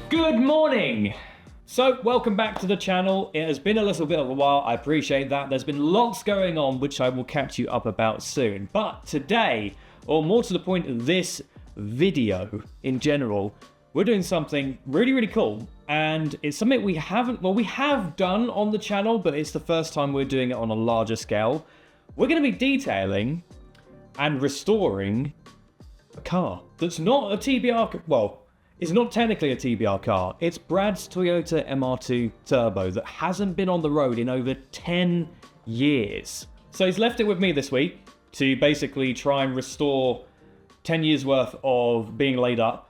Good morning! So, welcome back to the channel. It has been a little bit of a while, I appreciate that. There's been lots going on, which I will catch you up about soon. But today, or more to the point, this video in general, we're doing something really, really cool. And it's something we have done on the channel, but it's the first time we're doing it on a larger scale. We're going to be detailing and restoring a car that's not a TBR, well, it's not technically a TBR car. It's Brad's Toyota MR2 Turbo that hasn't been on the road in over 10 years. So he's left it with me this week to basically try and restore 10 years worth of being laid up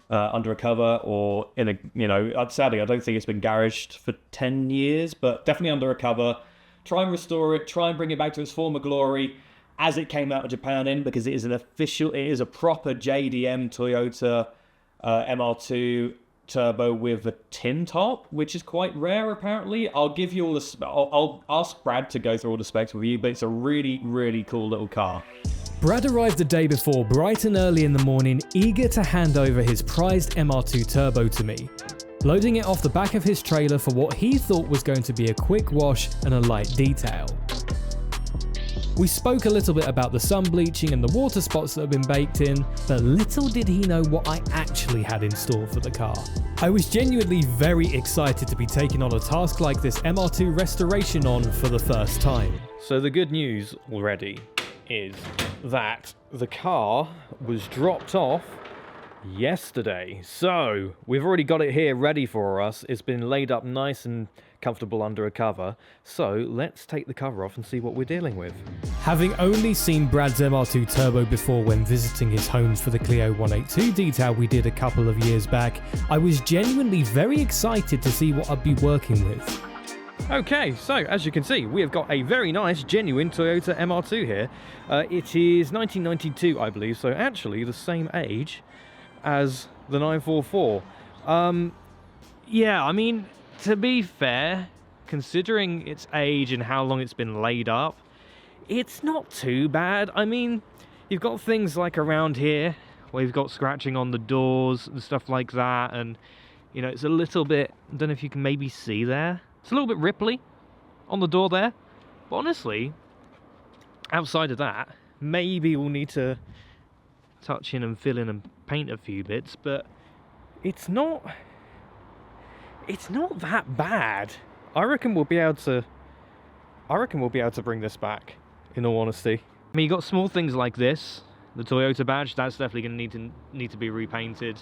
under a cover or in a, sadly, I don't think it's been garaged for 10 years, but definitely under a cover. Try and restore it, try and bring it back to its former glory as it came out of Japan because it is a proper JDM Toyota MR2 Turbo with a tin top, which is quite rare apparently. I'll ask Brad to go through all the specs with you, but it's a really, really cool little car. Brad arrived the day before, bright and early in the morning, eager to hand over his prized MR2 Turbo to me, loading it off the back of his trailer for what he thought was going to be a quick wash and a light detail. We spoke a little bit about the sun bleaching and the water spots that have been baked in, but little did he know what I actually had in store for the car. I was genuinely very excited to be taking on a task like this MR2 restoration on for the first time. So the good news already is that the car was dropped off yesterday. So we've already got it here ready for us. It's been laid up nice and comfortable under a cover. So let's take the cover off and see what we're dealing with. Having only seen Brad's MR2 Turbo before when visiting his home for the Clio 182 detail we did a couple of years back, I was genuinely very excited to see what I'd be working with. Okay, so as you can see, we have got a very nice, genuine Toyota MR2 here. It is 1992, I believe, so actually the same age as the 944. Yeah, I mean, to be fair, considering its age and how long it's been laid up, it's not too bad. I mean, you've got things like around here where you've got scratching on the doors and stuff like that, and you know, it's a little bit, I don't know if you can maybe see there, it's a little bit ripply on the door there, but honestly, outside of that, maybe we'll need to touch in and fill in and paint a few bits, but it's not that bad. I reckon we'll be able to bring this back, in all honesty. I mean, you got small things like this, the Toyota badge, that's definitely going to need to be repainted.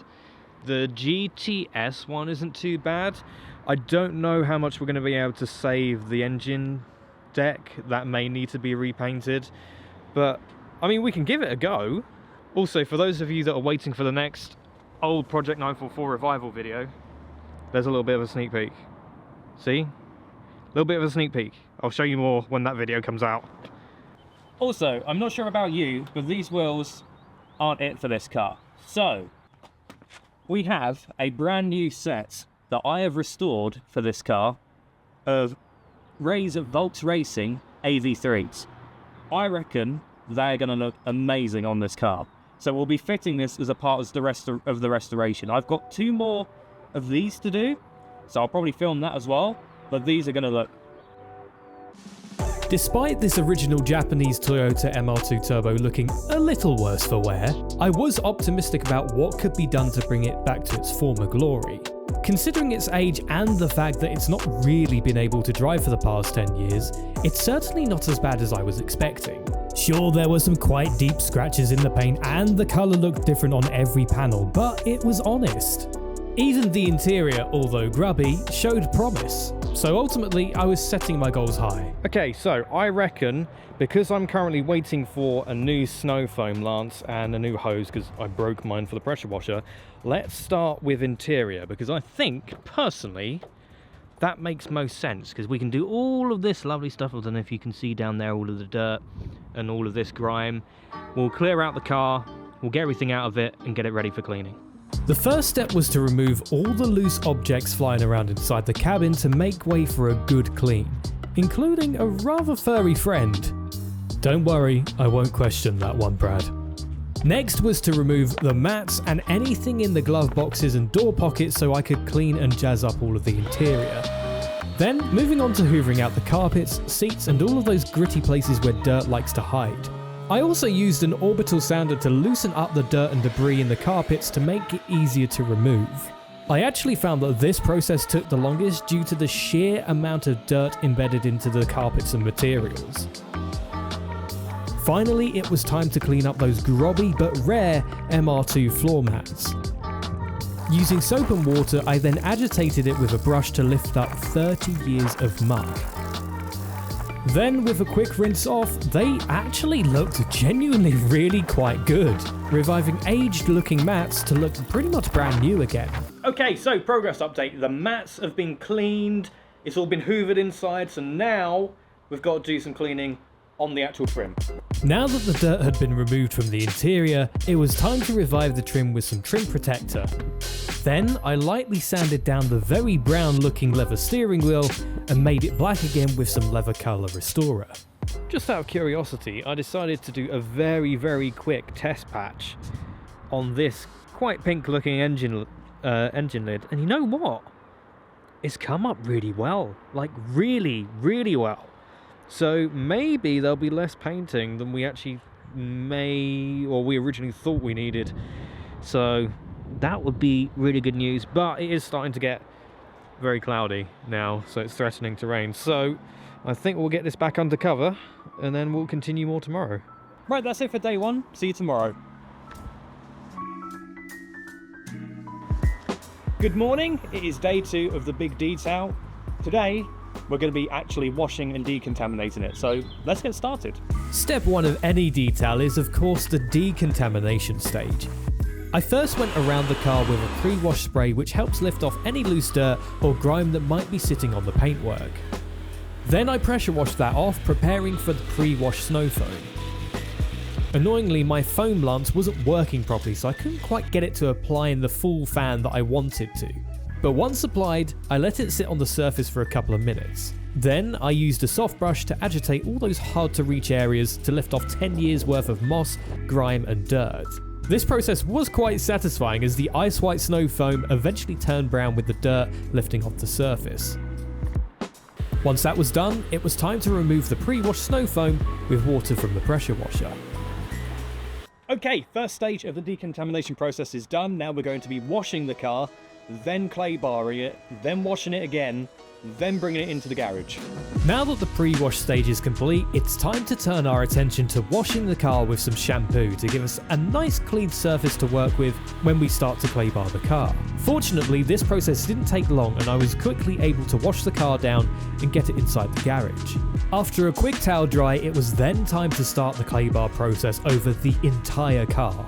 The GTS one isn't too bad. I don't know how much we're going to be able to save the engine deck. That may need to be repainted, but I mean, we can give it a go. Also, for those of you that are waiting for the next old Project 944 revival video, there's a little bit of a sneak peek. See? A little bit of a sneak peek. I'll show you more when that video comes out. Also, I'm not sure about you, but these wheels aren't it for this car. So, we have a brand new set that I have restored for this car of Volks Racing AV3s. I reckon they're going to look amazing on this car. So we'll be fitting this as a part of the restoration. I've got 2 more of these to do, so I'll probably film that as well, but these are going to look. Despite this original Japanese Toyota MR2 Turbo looking a little worse for wear, I was optimistic about what could be done to bring it back to its former glory. Considering its age and the fact that it's not really been able to drive for the past 10 years, it's certainly not as bad as I was expecting. Sure, there were some quite deep scratches in the paint and the colour looked different on every panel, but it was honest. Even the interior, although grubby, showed promise. So ultimately, I was setting my goals high. Okay, so I reckon, because I'm currently waiting for a new snow foam lance and a new hose, because I broke mine for the pressure washer, let's start with interior, because I think, personally, that makes most sense, because we can do all of this lovely stuff. I don't know if you can see down there all of the dirt and all of this grime. We'll clear out the car, we'll get everything out of it and get it ready for cleaning. The first step was to remove all the loose objects flying around inside the cabin to make way for a good clean, including a rather furry friend. Don't worry, I won't question that one, Brad. Next was to remove the mats and anything in the glove boxes and door pockets so I could clean and jazz up all of the interior. Then, moving on to hoovering out the carpets, seats and all of those gritty places where dirt likes to hide. I also used an orbital sander to loosen up the dirt and debris in the carpets to make it easier to remove. I actually found that this process took the longest due to the sheer amount of dirt embedded into the carpets and materials. Finally, it was time to clean up those grubby but rare MR2 floor mats. Using soap and water, I then agitated it with a brush to lift up 30 years of muck. Then, with a quick rinse off, they actually looked genuinely really quite good, reviving aged looking mats to look pretty much brand new again. Okay, so progress update. The mats have been cleaned, it's all been hoovered inside, so now we've got to do some cleaning on the actual trim. Now that the dirt had been removed from the interior, it was time to revive the trim with some trim protector. Then I lightly sanded down the very brown looking leather steering wheel and made it black again with some leather colour restorer. Just out of curiosity, I decided to do a very quick test patch on this quite pink looking engine lid, and you know what? It's come up really well, like really well. So maybe there'll be less painting than we actually we originally thought we needed. So that would be really good news, but it is starting to get very cloudy now, so it's threatening to rain. So I think we'll get this back under cover and then we'll continue more tomorrow. Right, that's it for day one. See you tomorrow. Good morning, it is day 2 of the big detail. Today, we're going to be actually washing and decontaminating it, so let's get started. Step 1 of any detail is of course the decontamination stage. I first went around the car with a pre-wash spray which helps lift off any loose dirt or grime that might be sitting on the paintwork. Then I pressure washed that off, preparing for the pre-wash snow foam. Annoyingly, my foam lance wasn't working properly, so I couldn't quite get it to apply in the full fan that I wanted to. But once applied, I let it sit on the surface for a couple of minutes. Then I used a soft brush to agitate all those hard to reach areas to lift off 10 years worth of moss, grime and dirt. This process was quite satisfying as the ice white snow foam eventually turned brown with the dirt lifting off the surface. Once that was done, it was time to remove the pre-washed snow foam with water from the pressure washer. Okay, first stage of the decontamination process is done. Now we're going to be washing the car, then clay barring it, then washing it again, then bringing it into the garage. Now that the pre-wash stage is complete, it's time to turn our attention to washing the car with some shampoo to give us a nice clean surface to work with when we start to clay bar the car. Fortunately, this process didn't take long and I was quickly able to wash the car down and get it inside the garage. After a quick towel dry, it was then time to start the clay bar process over the entire car.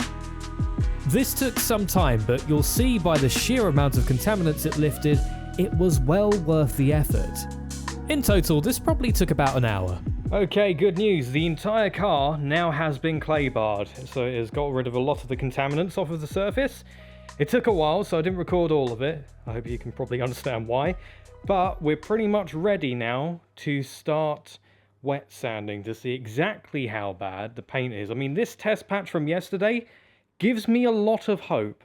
This took some time, but you'll see by the sheer amount of contaminants it lifted, it was well worth the effort. In total, this probably took about an hour. Okay, good news. The entire car now has been clay barred, so it has got rid of a lot of the contaminants off of the surface. It took a while, so I didn't record all of it. I hope you can probably understand why. But we're pretty much ready now to start wet sanding to see exactly how bad the paint is. I mean, this test patch from yesterday gives me a lot of hope.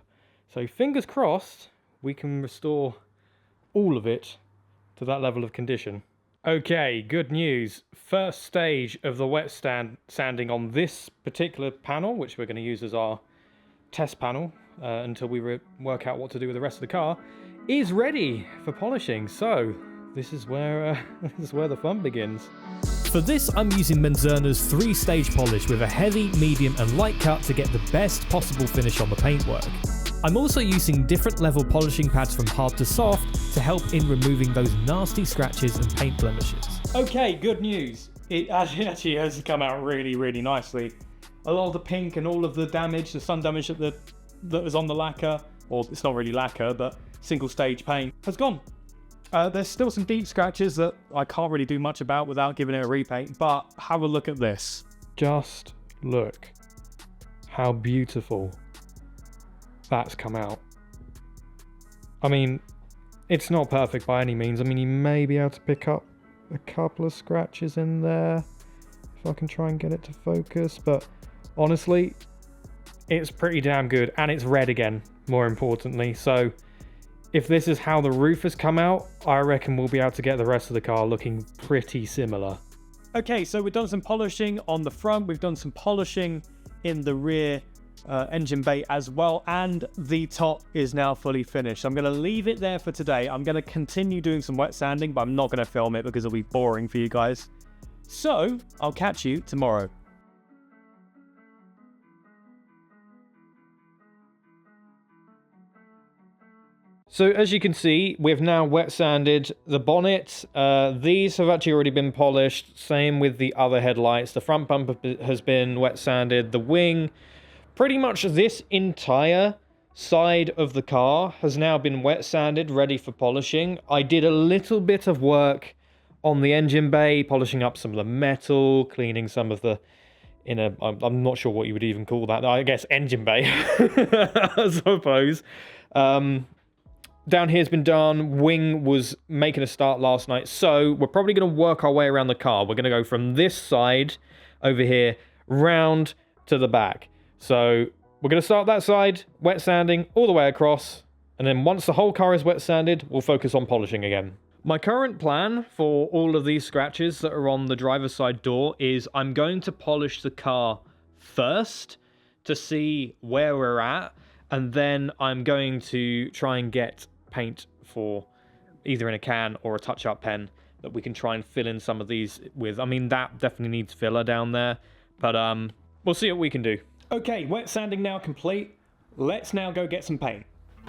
So fingers crossed we can restore all of it to that level of condition. Okay, good news. First stage of the wet sanding on this particular panel, which we're going to use as our test panel until we work out what to do with the rest of the car, is ready for polishing. So this is where the fun begins. For this, I'm using Menzerna's 3-stage polish with a heavy, medium and light cut to get the best possible finish on the paintwork. I'm also using different level polishing pads from hard to soft to help in removing those nasty scratches and paint blemishes. Okay, good news. It actually has come out really nicely. A lot of the pink and all of the damage, the sun damage that was on the lacquer, or it's not really lacquer, but single stage paint, has gone. There's still some deep scratches that I can't really do much about without giving it a repaint, but have a look at this. Just look how beautiful that's come out. I mean, it's not perfect by any means. I mean, you may be able to pick up a couple of scratches in there if I can try and get it to focus, but honestly, it's pretty damn good, and it's red again, more importantly. So if this is how the roof has come out, I reckon we'll be able to get the rest of the car looking pretty similar. Okay, so we've done some polishing on the front, we've done some polishing in the rear engine bay as well, and the top is now fully finished. I'm going to leave it there for today. I'm going to continue doing some wet sanding, but I'm not going to film it because it'll be boring for you guys. So I'll catch you tomorrow. So as you can see, we've now wet sanded the bonnet. These have actually already been polished. Same with the other headlights. The front bumper has been wet sanded. The wing, pretty much this entire side of the car has now been wet sanded, ready for polishing. I did a little bit of work on the engine bay, polishing up some of the metal, cleaning some of the inner, I'm not sure what you would even call that. I guess engine bay, I suppose. Down here's been done. Wing was making a start last night. So we're probably going to work our way around the car. We're going to go from this side over here round to the back. So we're going to start that side, wet sanding all the way across. And then once the whole car is wet sanded, we'll focus on polishing again. My current plan for all of these scratches that are on the driver's side door is I'm going to polish the car first to see where we're at. And then I'm going to try and get paint for either in a can or a touch-up pen that we can try and fill in some of these with. I mean, that definitely needs filler down there, but we'll see what we can do. Okay, wet sanding now complete. Let's now go get some paint.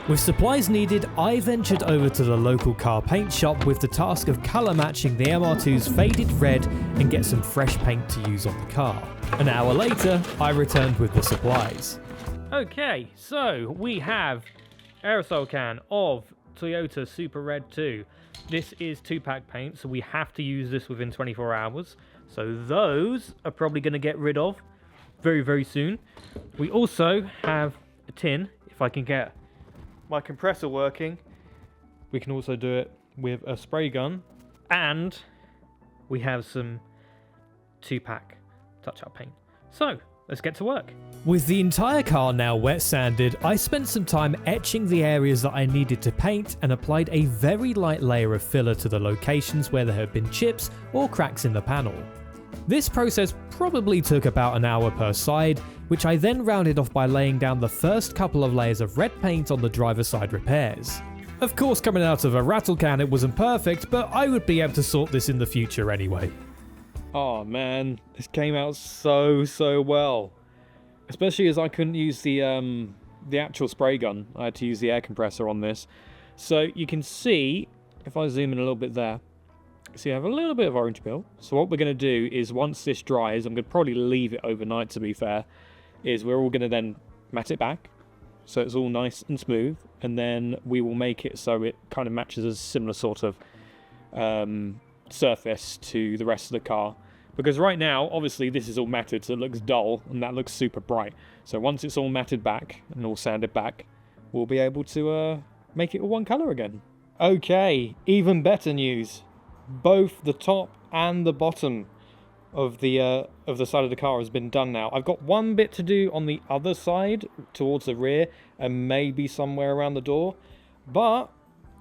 With supplies needed, I ventured over to the local car paint shop with the task of colour matching the MR2's faded red and get some fresh paint to use on the car. An hour later, I returned with the supplies. Okay, so we have aerosol can of Toyota Super Red 2. This is 2-pack paint, so we have to use this within 24 hours. So those are probably going to get rid of very, very soon. We also have a tin, if I can get my compressor working. We can also do it with a spray gun. And we have some 2-pack touch-up paint. So let's get to work. With the entire car now wet sanded, I spent some time etching the areas that I needed to paint and applied a very light layer of filler to the locations where there had been chips or cracks in the panel. This process probably took about an hour per side, which I then rounded off by laying down the first couple of layers of red paint on the driver's side repairs. Of course, coming out of a rattle can it wasn't perfect, but I would be able to sort this in the future anyway. Oh man, this came out so well. Especially as I couldn't use the actual spray gun. I had to use the air compressor on this. So you can see, if I zoom in a little bit there, see I have a little bit of orange peel. So what we're going to do is once this dries, I'm going to probably leave it overnight to be fair, is we're all going to then mat it back. So it's all nice and smooth. And then we will make it so it kind of matches a similar sort of surface to the rest of the car. Because right now, obviously, this is all matted, so it looks dull, and that looks super bright. So once it's all matted back and all sanded back, we'll be able to make it all one colour again. Okay, even better news. Both the top and the bottom of the side of the car has been done now. I've got one bit to do on the other side, towards the rear, and maybe somewhere around the door. But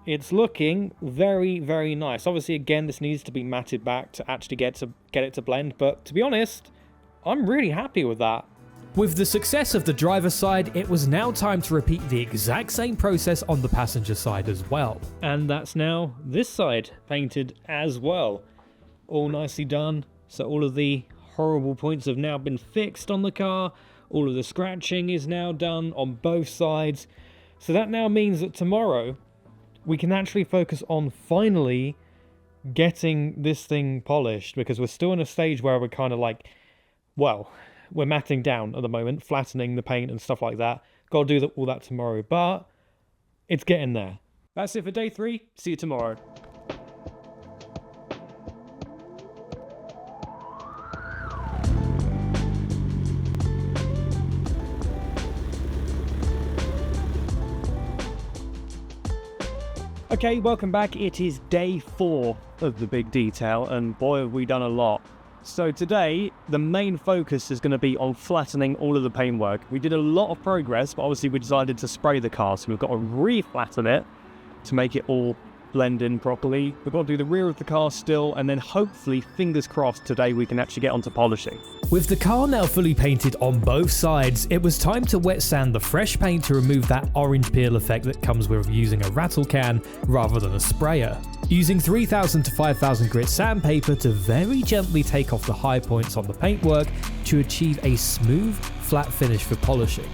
it's looking very, very nice. Obviously, again, this needs to be matted back to actually get it to blend. But to be honest, I'm really happy with that. With the success of the driver's side, it was now time to repeat the exact same process on the passenger side as well. And that's now this side painted as well. All nicely done. So all of the horrible points have now been fixed on the car. All of the scratching is now done on both sides. So that now means that tomorrow we can actually focus on finally getting this thing polished, because we're still in a stage where we're kind of like, well, we're matting down at the moment, flattening the paint and stuff like that. Got to do all that tomorrow, but it's getting there. That's it for day 3. See you tomorrow. Okay, welcome back. It is day 4 of the big detail, and boy have we done a lot. So today, the main focus is going to be on flattening all of the paintwork. We did a lot of progress, but obviously we decided to spray the car, so we've got to re-flatten it to make it all blend in properly. We've got to do the rear of the car still, and then hopefully, fingers crossed, today we can actually get onto polishing. With the car now fully painted on both sides, it was time to wet sand the fresh paint to remove that orange peel effect that comes with using a rattle can rather than a sprayer. Using 3000 to 5000 grit sandpaper to very gently take off the high points on the paintwork to achieve a smooth, flat finish for polishing.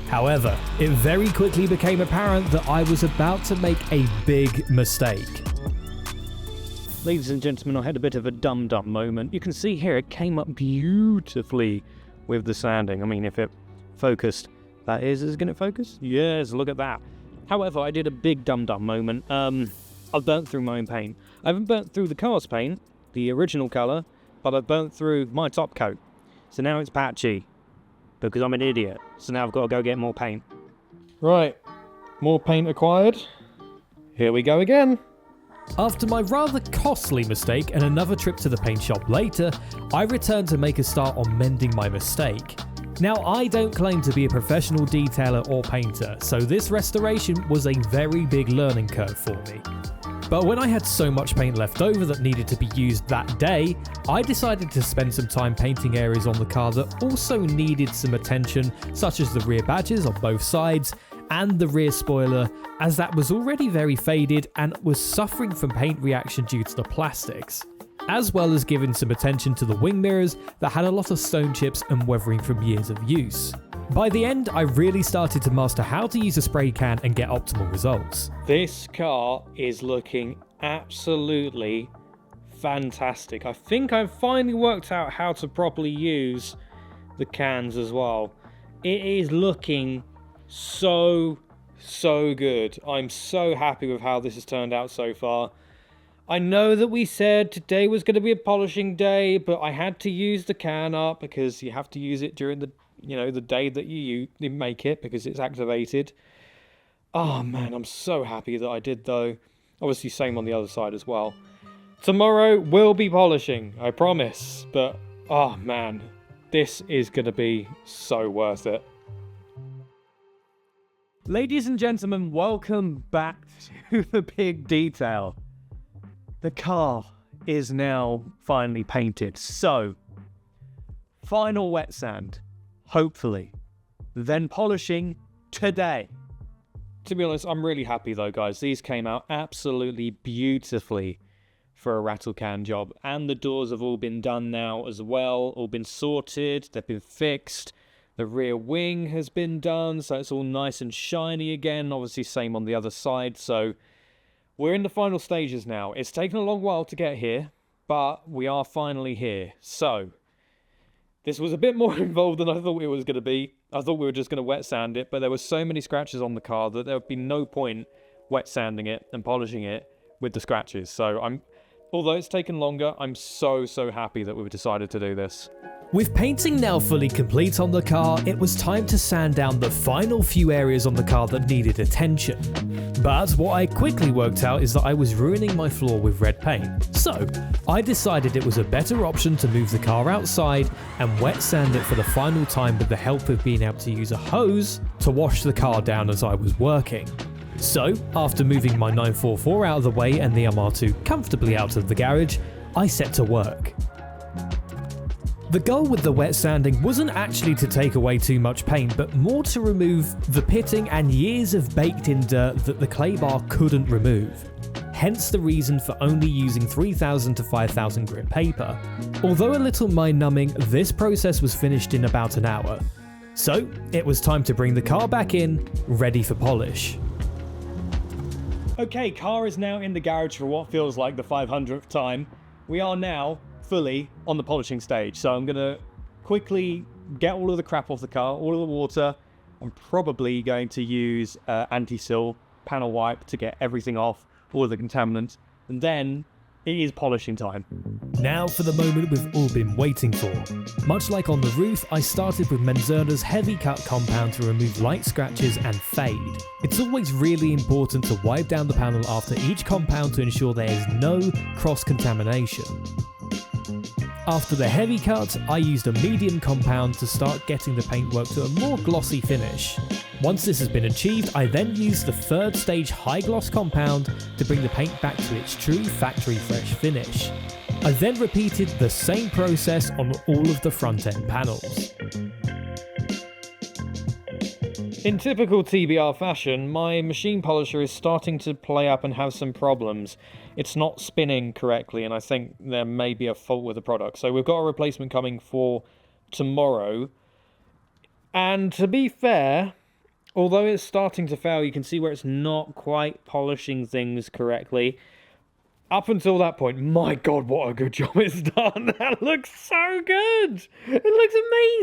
However, it very quickly became apparent that I was about to make a big mistake. Ladies and gentlemen, I had a bit of a dum-dum moment. You can see here it came up beautifully with the sanding. I mean, if it focused, that is going to focus? Yes, look at that. However, I did a big dum-dum moment. I've burnt through my own paint. I haven't burnt through the car's paint, the original colour, but I've burnt through my top coat. So now it's patchy, because I'm an idiot. So now I've got to go get more paint. Right, more paint acquired. Here we go again. After my rather costly mistake and another trip to the paint shop later, I returned to make a start on mending my mistake. Now, I don't claim to be a professional detailer or painter, so this restoration was a very big learning curve for me. But when I had so much paint left over that needed to be used that day, I decided to spend some time painting areas on the car that also needed some attention, such as the rear badges on both sides and the rear spoiler, as that was already very faded and was suffering from paint reaction due to the plastics, as well as giving some attention to the wing mirrors that had a lot of stone chips and weathering from years of use. By the end, I really started to master how to use a spray can and get optimal results. This car is looking absolutely fantastic. I think I've finally worked out how to properly use the cans as well. It is looking so good. I'm so happy with how this has turned out so far. I know that we said today was going to be a polishing day, but I had to use the can up because you have to use it during the day that you make it because it's activated. Oh man, I'm so happy that I did though. Obviously same on the other side as well. Tomorrow will be polishing, I promise. But oh man, this is going to be so worth it. Ladies and gentlemen, welcome back to the big detail. The car is now finally painted. So, final wet sand, hopefully. Then polishing today. To be honest, I'm really happy though, guys. These came out absolutely beautifully for a rattle can job. And the doors have all been done now as well. All been sorted. They've been fixed. The rear wing has been done, so it's all nice and shiny again. Obviously, same on the other side. So, we're in the final stages now. It's taken a long while to get here, but we are finally here. So, this was a bit more involved than I thought it was going to be. I thought we were just going to wet sand it, but there were so many scratches on the car that there would be no point wet sanding it and polishing it with the scratches. So, although it's taken longer, I'm so happy that we've decided to do this. With painting now fully complete on the car, it was time to sand down the final few areas on the car that needed attention. But what I quickly worked out is that I was ruining my floor with red paint. So, I decided it was a better option to move the car outside and wet sand it for the final time with the help of being able to use a hose to wash the car down as I was working. So, after moving my 944 out of the way and the MR2 comfortably out of the garage, I set to work. The goal with the wet sanding wasn't actually to take away too much paint, but more to remove the pitting and years of baked-in dirt that the clay bar couldn't remove. Hence the reason for only using 3000 to 5000 grit paper. Although a little mind-numbing, this process was finished in about an hour. So, it was time to bring the car back in, ready for polish. Okay, car is now in the garage for what feels like the 500th time. We are now fully on the polishing stage, so I'm gonna quickly get all of the crap off the car, all of the water. I'm probably going to use anti-sill panel wipe to get everything off, all of the contaminants, and then it is polishing time. Now for the moment we've all been waiting for. Much like on the roof, I started with Menzerna's heavy cut compound to remove light scratches and fade. It's always really important to wipe down the panel after each compound to ensure there is no cross-contamination. After the heavy cut, I used a medium compound to start getting the paintwork to a more glossy finish. Once this has been achieved, I then used the third stage high gloss compound to bring the paint back to its true factory fresh finish. I then repeated the same process on all of the front end panels. In typical TBR fashion, my machine polisher is starting to play up and have some problems. It's not spinning correctly, and I think there may be a fault with the product. So we've got a replacement coming for tomorrow. And to be fair, although it's starting to fail, you can see where it's not quite polishing things correctly. Up until that point, my God, what a good job it's done. That looks so good. It looks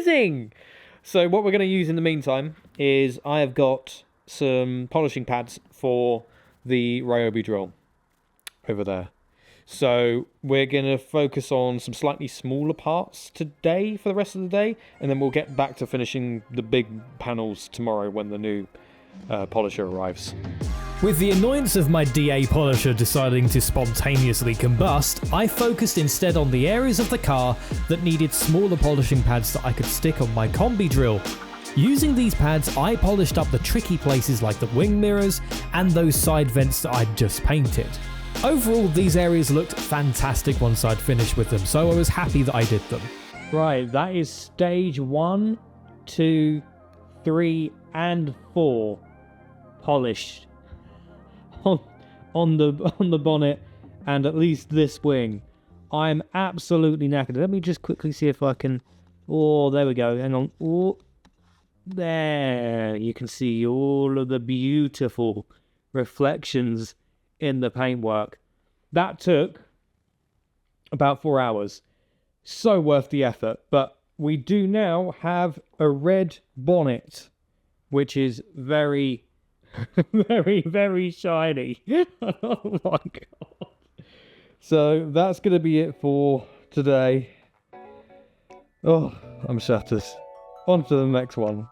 amazing. So what we're going to use in the meantime is I have got some polishing pads for the Ryobi drill over there. So we're going to focus on some slightly smaller parts today for the rest of the day, and then we'll get back to finishing the big panels tomorrow when the new polisher arrives. With the annoyance of my DA polisher deciding to spontaneously combust, I focused instead on the areas of the car that needed smaller polishing pads that I could stick on my combi drill. Using these pads, I polished up the tricky places like the wing mirrors and those side vents that I'd just painted. Overall, these areas looked fantastic once I'd finished with them, so I was happy that I did them. Right, that is stage 1, 2, 3, and 4 polished on the bonnet and at least this wing. I'm absolutely knackered. Let me just quickly see if I can. Oh, there we go. Hang on. Oh, there. You can see all of the beautiful reflections in the paintwork. That took about 4 hours. So worth the effort. But we do now have a red bonnet, which is very very, very shiny. Oh my God. So that's going to be it for today. Oh, I'm shattered. On to the next one.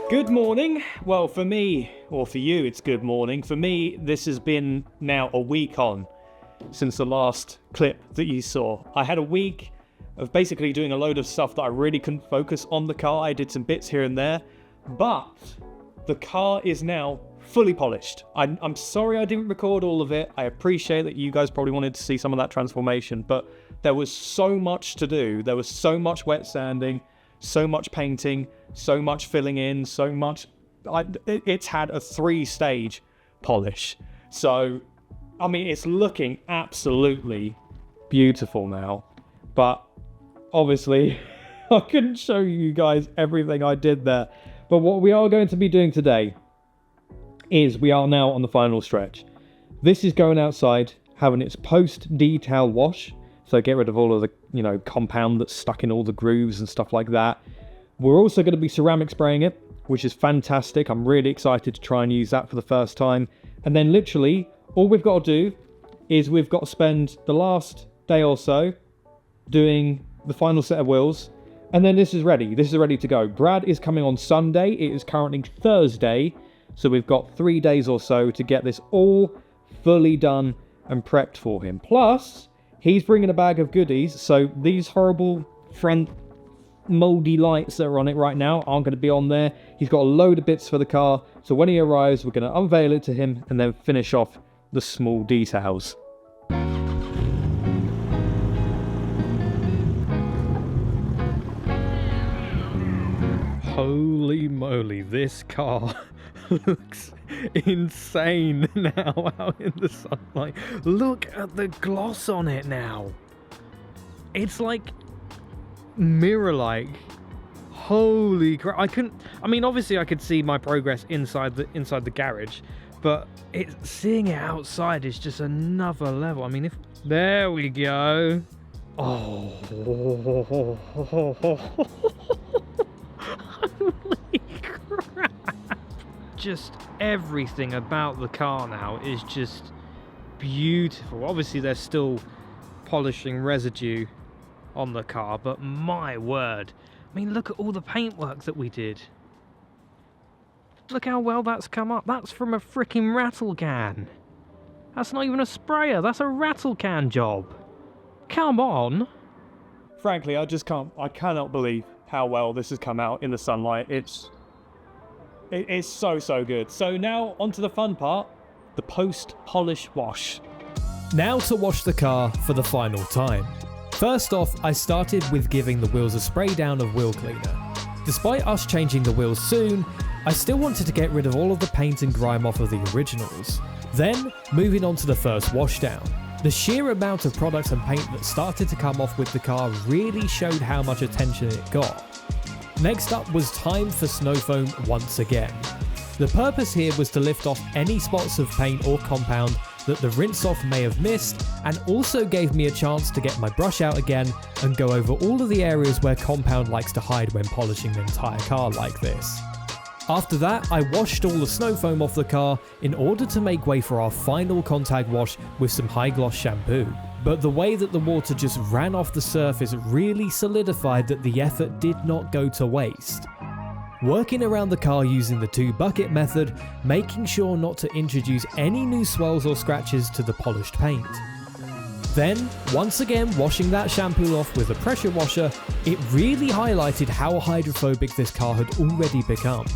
Good morning. Well, for me, or for you, it's good morning. For me, this has been now a week on since the last clip that you saw. I had a week of basically doing a load of stuff that I really couldn't focus on the car. I did some bits here and there, but the car is now fully polished. I'm sorry I didn't record all of it. I appreciate that you guys probably wanted to see some of that transformation, but there was so much to do. There was so much wet sanding, so much painting, so much filling in, so much. It's had a 3-stage polish. So, I mean, it's looking absolutely beautiful now, but obviously, I couldn't show you guys everything I did there. But what we are going to be doing today is we are now on the final stretch. This is going outside, having its post-detail wash. So get rid of all of the, compound that's stuck in all the grooves and stuff like that. We're also going to be ceramic spraying it, which is fantastic. I'm really excited to try and use that for the first time. And then literally, all we've got to do is we've got to spend the last day or so doing the final set of wheels, and then this is ready. This is ready to go. Brad is coming on Sunday. It is currently Thursday, so we've got 3 days or so to get this all fully done and prepped for him. Plus, he's bringing a bag of goodies, so these horrible front moldy lights that are on it right now aren't going to be on there. He's got a load of bits for the car, so when he arrives, we're going to unveil it to him and then finish off the small details. Holy moly, this car looks insane now out in the sunlight. Look at the gloss on it now. It's like mirror-like. Holy crap. Obviously I could see my progress inside the garage, but seeing it outside is just another level. I mean, there we go. Oh. Holy crap. Just everything about the car now is just beautiful. Obviously there's still polishing residue on the car, but my word. I mean, look at all the paintwork that we did. Look how well that's come up. That's from a freaking rattle can. That's not even a sprayer, that's a rattle can job. Come on. Frankly, I cannot believe how well this has come out in the sunlight. It's so good. So now onto the fun part, the post-polish wash. Now to wash the car for the final time. First off, I started with giving the wheels a spray down of wheel cleaner. Despite us changing the wheels soon, I still wanted to get rid of all of the paint and grime off of the originals. Then, moving on to the first washdown. The sheer amount of product and paint that started to come off with the car really showed how much attention it got. Next up was time for snow foam once again. The purpose here was to lift off any spots of paint or compound that the rinse off may have missed, and also gave me a chance to get my brush out again and go over all of the areas where compound likes to hide when polishing the entire car like this. After that, I washed all the snow foam off the car in order to make way for our final contact wash with some high gloss shampoo. But the way that the water just ran off the surface really solidified that the effort did not go to waste. Working around the car using the 2-bucket method, making sure not to introduce any new swells or scratches to the polished paint. Then, once again washing that shampoo off with a pressure washer, it really highlighted how hydrophobic this car had already become.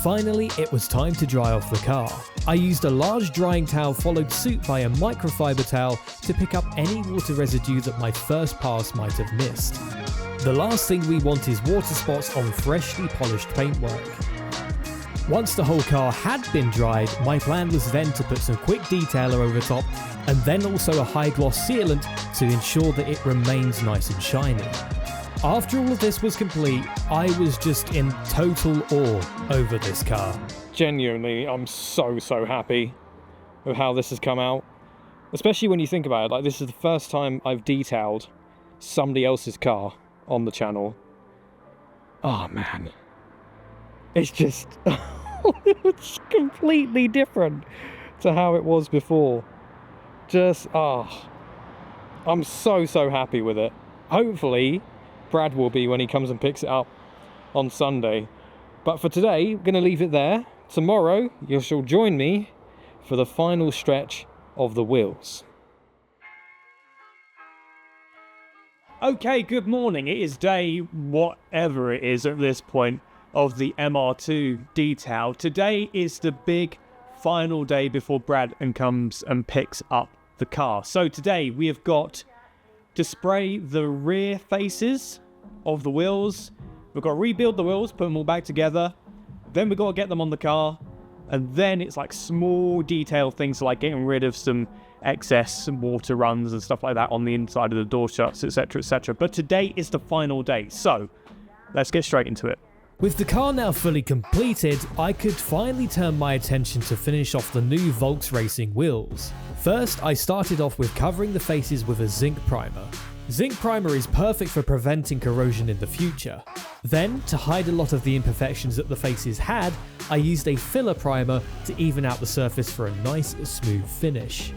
Finally, it was time to dry off the car. I used a large drying towel followed suit by a microfiber towel to pick up any water residue that my first pass might have missed. The last thing we want is water spots on freshly polished paintwork. Once the whole car had been dried, my plan was then to put some quick detailer over top and then also a high gloss sealant to ensure that it remains nice and shiny. After all of this was complete, I was just in total awe over this car. Genuinely, I'm so happy with how this has come out. Especially when you think about it, like this is the first time I've detailed somebody else's car on the channel. Oh man. It's just it's completely different to how it was before. I'm so happy with it. Hopefully Brad will be when he comes and picks it up on Sunday. But for today, we're going to leave it there. Tomorrow, you shall join me for the final stretch of the wheels. Okay, good morning. It is day whatever it is at this point of the MR2 detail. Today is the big final day before Brad comes and picks up the car. So today we have got to spray the rear faces of the wheels. We've got to rebuild the wheels, put them all back together. Then we've got to get them on the car. And then it's like small detail things like getting rid of some excess water runs and stuff like that on the inside of the door shuts, etc, etc. But today is the final day, so let's get straight into it. With the car now fully completed, I could finally turn my attention to finish off the new Volks Racing wheels. First, I started off with covering the faces with a zinc primer. Zinc primer is perfect for preventing corrosion in the future. Then, to hide a lot of the imperfections that the faces had, I used a filler primer to even out the surface for a nice smooth finish.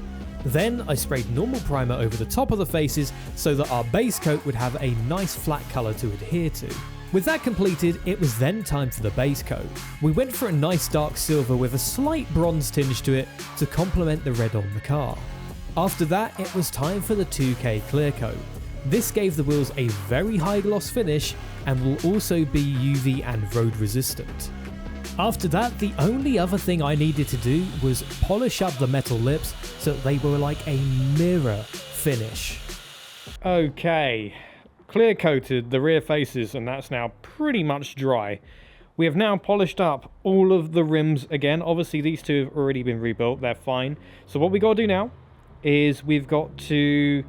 Then I sprayed normal primer over the top of the faces so that our base coat would have a nice flat colour to adhere to. With that completed, it was then time for the base coat. We went for a nice dark silver with a slight bronze tinge to it to complement the red on the car. After that, it was time for the 2K clear coat. This gave the wheels a very high gloss finish and will also be UV and road resistant. After that, the only other thing I needed to do was polish up the metal lips so that they were like a mirror finish. Okay, clear coated the rear faces and that's now pretty much dry. We have now polished up all of the rims again. Obviously these two have already been rebuilt, they're fine. So what we got to do now is we've got to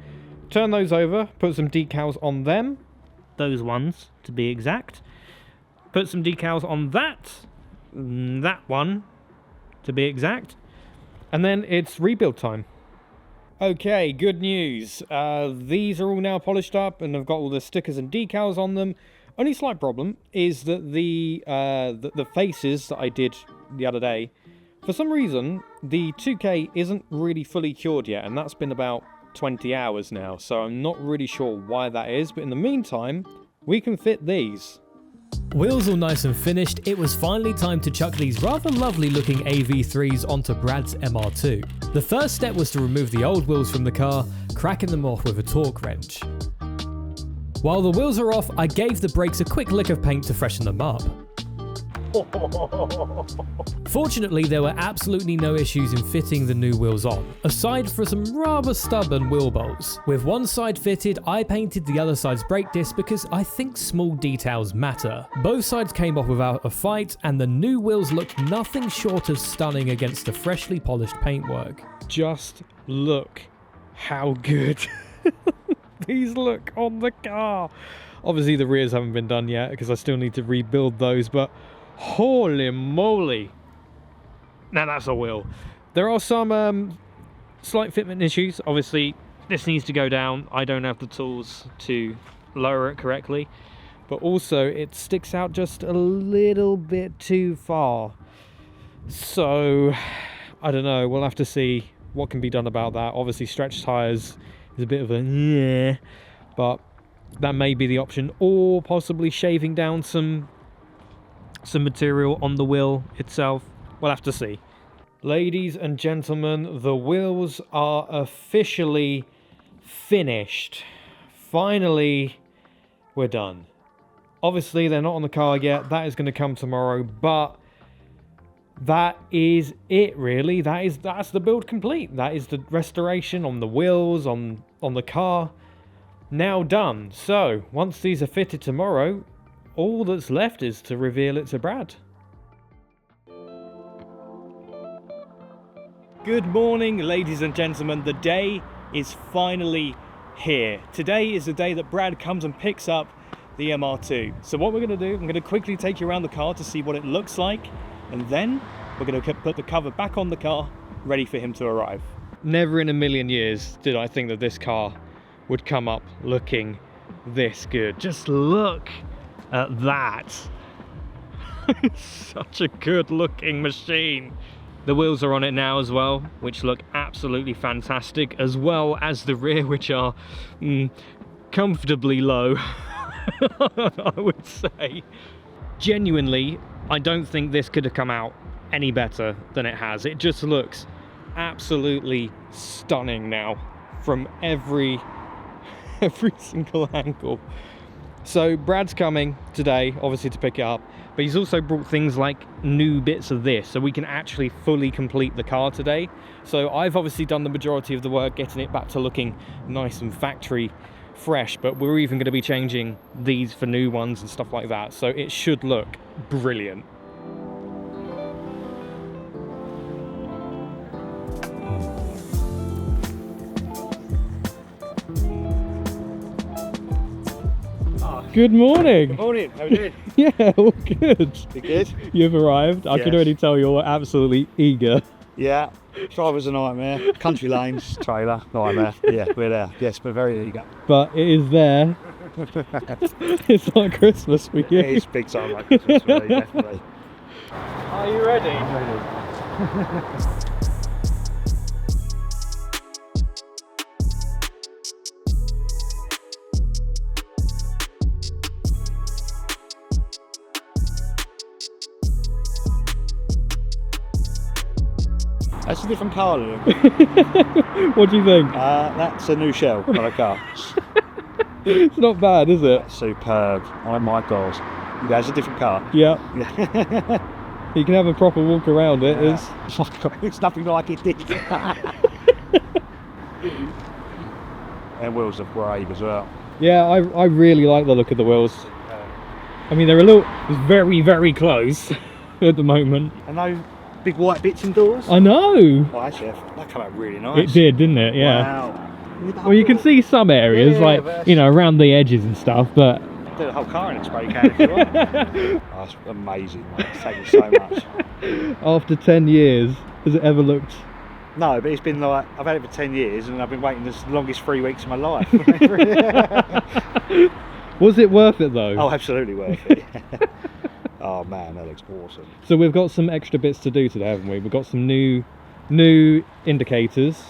turn those over, put some decals on them. Those ones to be exact. Put some decals on that one to be exact, and then it's rebuild time. Okay, good news. These are all now polished up and I've got all the stickers and decals on them. Only slight problem is that the faces that I did the other day, for some reason the 2K isn't really fully cured yet, and that's been about 20 hours now, so I'm not really sure why that is, but in the meantime we can fit these. Wheels all nice and finished, it was finally time to chuck these rather lovely looking AV3s onto Brad's MR2. The first step was to remove the old wheels from the car, cracking them off with a torque wrench. While the wheels are off, I gave the brakes a quick lick of paint to freshen them up. Fortunately, there were absolutely no issues in fitting the new wheels on, aside from some rather stubborn wheel bolts. With one side fitted, I painted the other side's brake disc because I think small details matter. Both sides came off without a fight, and the new wheels looked nothing short of stunning against the freshly polished paintwork. Just look how good these look on the car. Obviously the rears haven't been done yet because I still need to rebuild those, but holy moly, now that's a wheel. There are some slight fitment issues. Obviously this needs to go down. I don't have the tools to lower it correctly, but also it sticks out just a little bit too far. So I don't know, we'll have to see what can be done about that. Obviously stretch tires is a bit of a yeah, but that may be the option, or possibly shaving down some material on the wheel itself. We'll have to see. Ladies and gentlemen, the wheels are officially finished. Finally, we're done. Obviously, they're not on the car yet. That is going to come tomorrow, but that is it, really. That's the build complete. That is the restoration on the wheels, on the car. Now done. So, once these are fitted tomorrow, all that's left is to reveal it to Brad. Good morning, ladies and gentlemen. The day is finally here. Today is the day that Brad comes and picks up the MR2. So what we're going to do, I'm going to quickly take you around the car to see what it looks like, and then we're going to put the cover back on the car, ready for him to arrive. Never in a million years did I think that this car would come up looking this good. Just look at that. It's such a good looking machine. The wheels are on it now as well, which look absolutely fantastic, as well as the rear, which are comfortably low, I would say. Genuinely, I don't think this could have come out any better than it has. It just looks absolutely stunning now from every single angle. So Brad's coming today, obviously, to pick it up, but he's also brought things like new bits of this, so we can actually fully complete the car today. So I've obviously done the majority of the work, getting it back to looking nice and factory fresh, but we're even going to be changing these for new ones and stuff like that, so it should look brilliant. Good morning. Good morning, how are you doing? Yeah, all good. You good? You've arrived. I can Yes. already tell you're absolutely eager. Yeah, driver's a nightmare. Country lanes, trailer, nightmare. Yeah, we're there. Yes, we're very eager. But it is there. It's like Christmas for you. It is big time like Christmas for me, definitely. Are you ready? That's a different car, Luke. What do you think? That's a new shell on a car. It's not bad, is it? Superb. Oh my God. That's a different car. Yeah. Yeah. You can have a proper walk around it. Yeah. It's nothing like it did. And wheels are brave as well. Yeah, I really like the look of the wheels. I mean, they're very, very close at the moment. And those big white bits indoors. I know. Oh, actually, that came out really nice. It did, didn't it? Yeah. Wow. Well, you can see some areas, Yeah, like, but- you know, around the edges and stuff, but... Do the whole car in a spray can if you want. Oh, that's amazing, mate. It's taken so much. After 10 years, has it ever looked... No, but it's been like, I've had it for 10 years and I've been waiting the longest 3 weeks of my life. Was it worth it, though? Oh, absolutely worth it. Oh man, that looks awesome. So we've got some extra bits to do today, haven't we? We've got some new indicators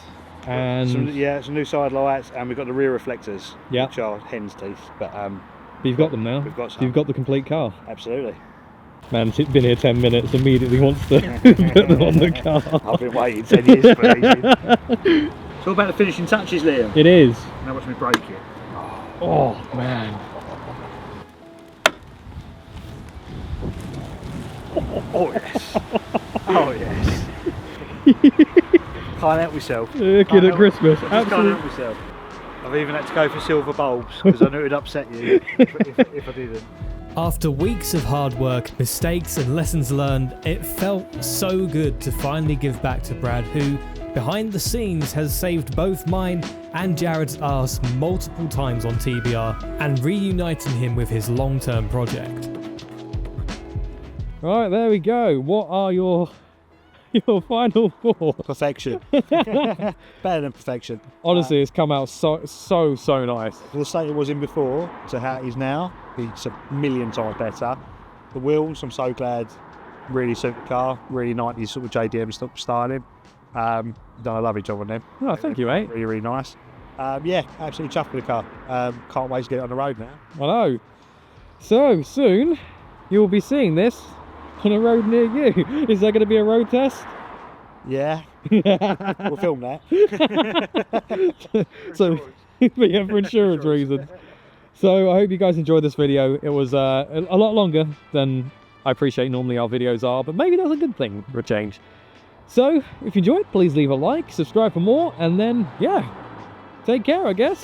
and Some new side lights, and we've got the rear reflectors, Yeah. which are hen's teeth. But But you've got them now. We've got some. You've got the complete car. Absolutely. Man's been here 10 minutes, immediately wants to put them on the car. I've been waiting 10 years for it. It's all about the finishing touches, Liam. It is. Now watch me break it. Oh, man. Oh yes. Oh yes. Can't help myself. Kid at Christmas. I just can't Absolutely. help myself. I've even had to go for silver bulbs because I knew it'd upset you if I didn't. After weeks of hard work, mistakes and lessons learned, it felt so good to finally give back to Brad, who, behind the scenes, has saved both mine and Jared's arse multiple times on TBR and reuniting him with his long-term project. Right, there we go. What are your final thoughts? Perfection. Better than perfection. Honestly, it's come out so nice. For the state it was in before to how it is now, it's a million times better. The wheels, I'm so glad, really suit the car. Really 90s sort of JDM styling. Done a lovely job on them. Oh, thank you, mate. Really, really nice. Yeah, absolutely chuffed with the car. Can't wait to get it on the road now. I know. So, soon, you'll be seeing this on a road near you. Is there going to be a road test? Yeah. We'll film that. So, yeah, for insurance reasons. So, I hope you guys enjoyed this video. It was a lot longer than I appreciate normally our videos are, but maybe that's a good thing for a change. So, if you enjoyed, please leave a like, subscribe for more, and then, yeah, take care, I guess.